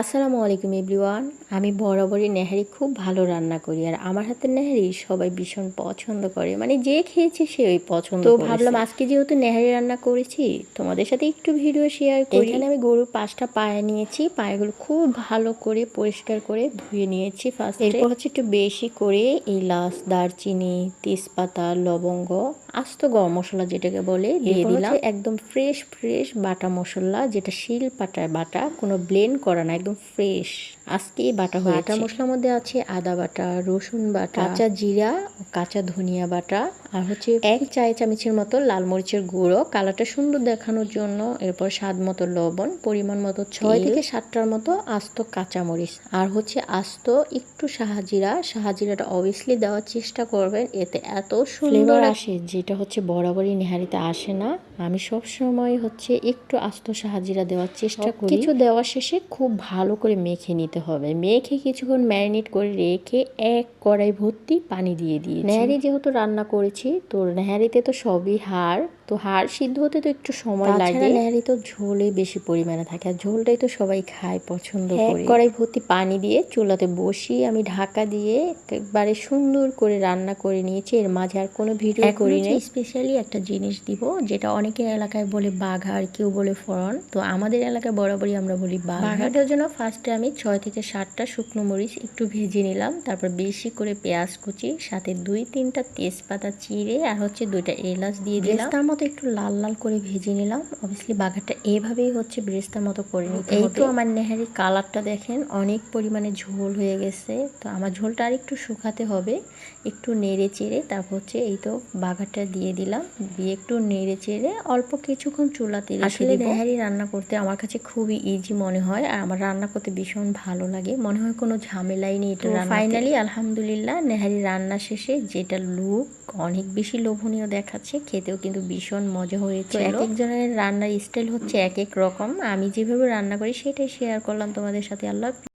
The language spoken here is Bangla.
আসসালামু আলাইকুম এভরিওয়ান। আমি বরাবরই নেহারি খুব ভালো রান্না করি, আর আমার হাতের নেহারি সবাই ভীষণ পছন্দ করে, মানে যে খেয়েছে সে ওই পছন্দ তো ভাবলাম আজকে যেহেতু নেহারি রান্না করেছি তোমাদের সাথে একটু ভিডিও শেয়ার করি। এখানে আমি গরুর 5টা পায়া নিয়েছি, পায়াগুলো খুব ভালো করে পরিষ্কার করে ধুয়ে নিয়েছি ফার্স্ট। এরপর হচ্ছে একটু বেশি করে এলাচ, দারচিনি, তেজপাতা, লবঙ্গ, আস্ত গরম মশলা যেটাকে বলে দিয়ে দিলাম। একদম ফ্রেশ ফ্রেশ বাটা মশলা, যেটা শিল পাটায় বাটা, কোনো ব্লেন্ড করা না, একদম ফ্রেশ আজকেই বাটা হয়েছে। বাটা মশলার মধ্যে আছে আদা বাটা, রসুন বাটা, কাঁচা জিরা, কাঁচা ধনিয়া বাটা, আর হচ্ছে 1 চা চামচের মতো লাল মরিচের গুঁড়ো কালারটা সুন্দর দেখানোর জন্য। এরপর স্বাদ মতো লবণ, পরিমাণ মতো 6 থেকে 7টার মতো আস্ত কাঁচা মরিচ, আর হচ্ছে আস্ত একটু শাহজিরাটা অবভিয়াসলি দেওয়ার চেষ্টা করবেন, এতে এত সুন্দর আসে যেটা হচ্ছে বরাবরই নেহারিতে আসে না। আমি সব সময় হচ্ছে একটু আস্ত শাহজিরা দেওয়ার চেষ্টা করি। কিছু দেওয়ার শেষে খুব ভালো করে মেখে নিতে হবে। মেখে কিছুক্ষণ ম্যারিনেট করে রেখে এক কড়াই ভর্তি পানি দিয়ে দিয়েছি। নেহারি যেহেতু রান্না করেছি, তো নেহারিতে তো সবই হাড়, তো হাড় সিদ্ধ হতে তো একটু সময় লাগে। নেহারি তো ঝোলে বেশি পরিমাণে থাকে, আর ঝোলটাই তো সবাই খায় পছন্দ করে। কড়াই ভর্তি পানি দিয়ে চুলাতে বসিয়ে আমি ঢাকা দিয়ে একবারে সুন্দর করে রান্না করে নিয়েছি। এর মাঝে আর কোনো ভিডিও করি না। স্পেশালি একটা জিনিস দিব, যেটা অনেকের এলাকায় বলে বাঘার, কেউ বলে ফড়ন, তো আমাদের এলাকায় বরাবরই আমরা বলি বাঘাটার জন্য ফার্স্টে আমি 6 থেকে 7টা শুকনো মরিচ একটু ভেজে নিলাম, তারপর বেশি করে পেঁয়াজ কুচি, সাথে 2-3টা তেজপাতা চিড়ে, আর হচ্ছে 2টা এলাচ দিয়ে দিলাম। তার মতো একটু লাল লাল করে ভেজে নিলাম। অবভিয়াসলি বাঘাটা এভাবেই হচ্ছে ব্রেস্তার মতো করে নিতে হবে। এই তো আমার নেহারির কালারটা দেখেন, অনেক পরিমাণে ঝোল হয়ে গেছে। তো আমার ঝোলটা আর একটু শুকাতে হবে, একটু নেড়ে চেড়ে তারপর হচ্ছে এই তো বাঘাটা দিয়ে দিলাম, দিয়ে একটু নেড়ে চেড়ে অল্প কিছুক্ষণ চুলাতে রেখে দিব। আসলে নেহারি রান্না করতে আমার কাছে খুবই ইজি মনে হয়, আর আমার রান্না করতে ভীষণ ভালো লাগে, মনে হয় কোনো ঝামেলাই নেই এটা রান্না। ফাইনালি আলহামদুলিল্লাহ নেহারি রান্না শেষে যেটা লুক অনেক বেশি লোভনীয় দেখাচ্ছে, খেতেও কিন্তু ভীষণ মজা হয়েছে। এক একজনের রান্নার স্টাইল হচ্ছে এক এক রকম, আমি যেভাবে রান্না করি সেটাই শেয়ার করলাম তোমাদের সাথে। আল্লাহ।